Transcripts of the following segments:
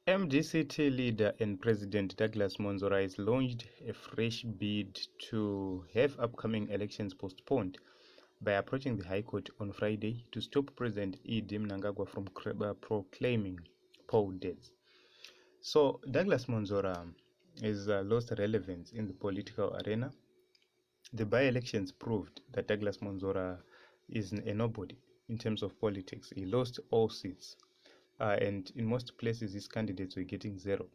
MDCT leader and President Douglas Mwonzoras launched a fresh bid to have upcoming elections postponed by approaching the High Court on Friday to stop President Idi Mnangagwa from proclaiming poll dates. So Douglas Mwonzora has lost relevance in the political arena. The by-elections proved that Douglas Mwonzora is a nobody in terms of politics. He lost all seats. And in most places, his candidates were getting zero.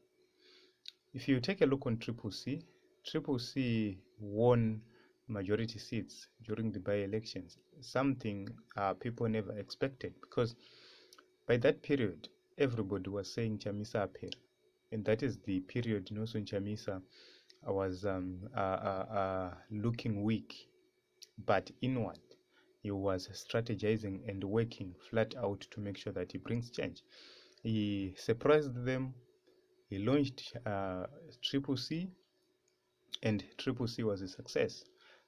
If you take a look on Triple C won majority seats during the by-elections, something people never expected, because by that period, everybody was saying Chamisa appear, and that is the period Nelson Chamisa was looking weak, but inward. He was strategizing and working flat out to make sure that he brings change. He surprised them. He launched Triple C, and Triple C was a success.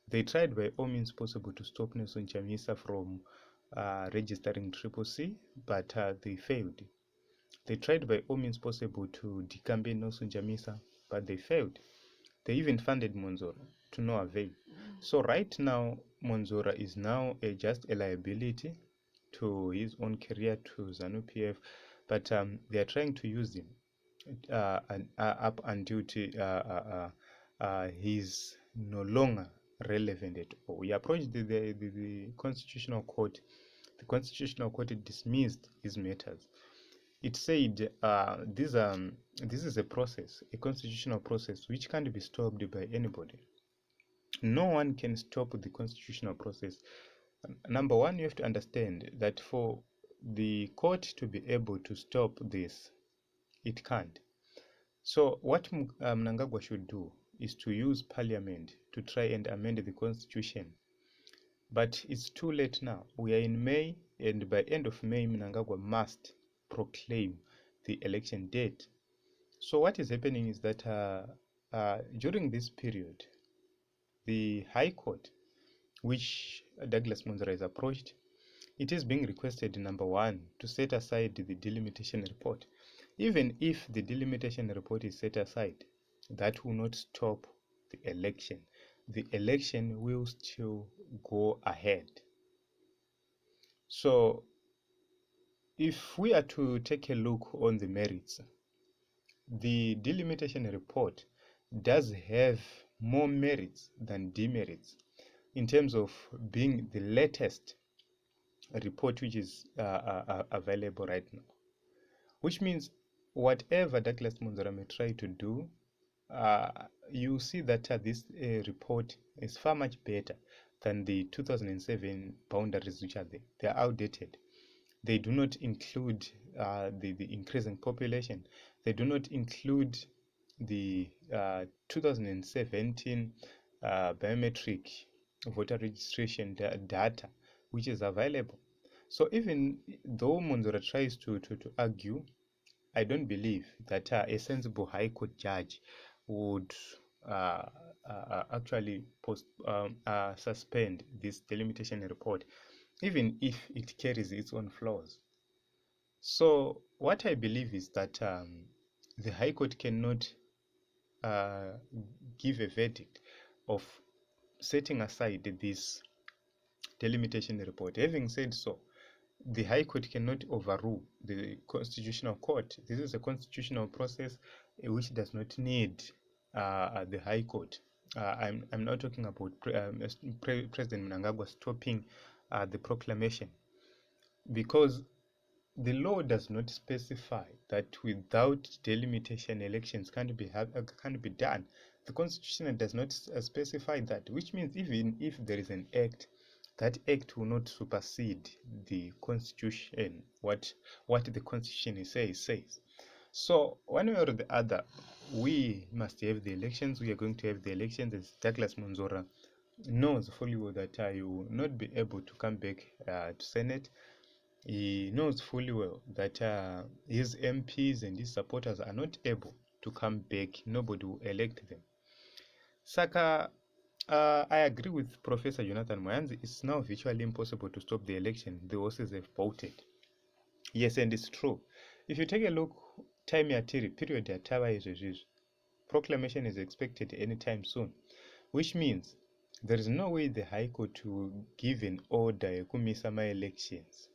They tried by all means possible to stop Nelson Chamisa from registering Triple C, but they failed. They tried by all means possible to decampaign Nelson Chamisa, but they failed. They even funded Mwonzora to no avail. So right now, Mwonzora is now just a liability to his own career, to ZANU-PF, but they are trying to use him up until he's no longer relevant at all. We approached the Constitutional Court. The Constitutional Court dismissed his matters. It said this is a process, a constitutional process, which can't be stopped by anybody. No one can stop the constitutional process. Number one, you have to understand that for the court to be able to stop this, it can't. So what Mnangagwa should do is to use parliament to try and amend the constitution. But it's too late now. We are in May, and by end of May, Mnangagwa must proclaim the election date. So what is happening is that during this period, the High Court, which Douglas Mwonzora has approached, it is being requested, number one, to set aside the delimitation report. Even if the delimitation report is set aside, that will not stop the election. The election will still go ahead. So if we are to take a look on the merits, the delimitation report does have more merits than demerits in terms of being the latest report which is available right now, which means whatever Douglas Mwonzora may try to do, you see that this report is far much better than the 2007 boundaries which are there. They are outdated. They do not include the increasing population. They do not include the 2017 biometric voter registration data, which is available. So even though Mwonzora tries to argue, I don't believe that a sensible High Court judge would actually suspend this delimitation report, even if it carries its own flaws. So what I believe is that the High Court cannot give a verdict of setting aside this delimitation report. Having said so, the High Court cannot overrule the Constitutional Court. This is a constitutional process which does not need the High Court. I'm not talking about President Mnangagwa stopping the proclamation, because the law does not specify that without delimitation elections can't be done. The Constitution does not specify that, which means even if there is an act, that act will not supersede the Constitution, what the Constitution says. So one way or the other, we must have the elections. We are going to have the elections. As Douglas Mwonzora knows fully well that he will not be able to come back to Senate. He knows fully well that his MPs and his supporters are not able to come back. Nobody will elect them. Saka, I agree with Professor Jonathan Moyanzi. It's now virtually impossible to stop the election. The horses have bolted. Yes, and it's true. If you take a look, time yatiri period yatava izvezvizvi. Proclamation is expected anytime soon, which means there is no way the High Court will give an order yekumisa my-elections,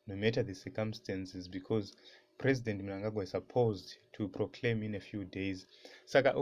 no matter the circumstances, because President Mnangagwa is supposed to proclaim in a few days. Saka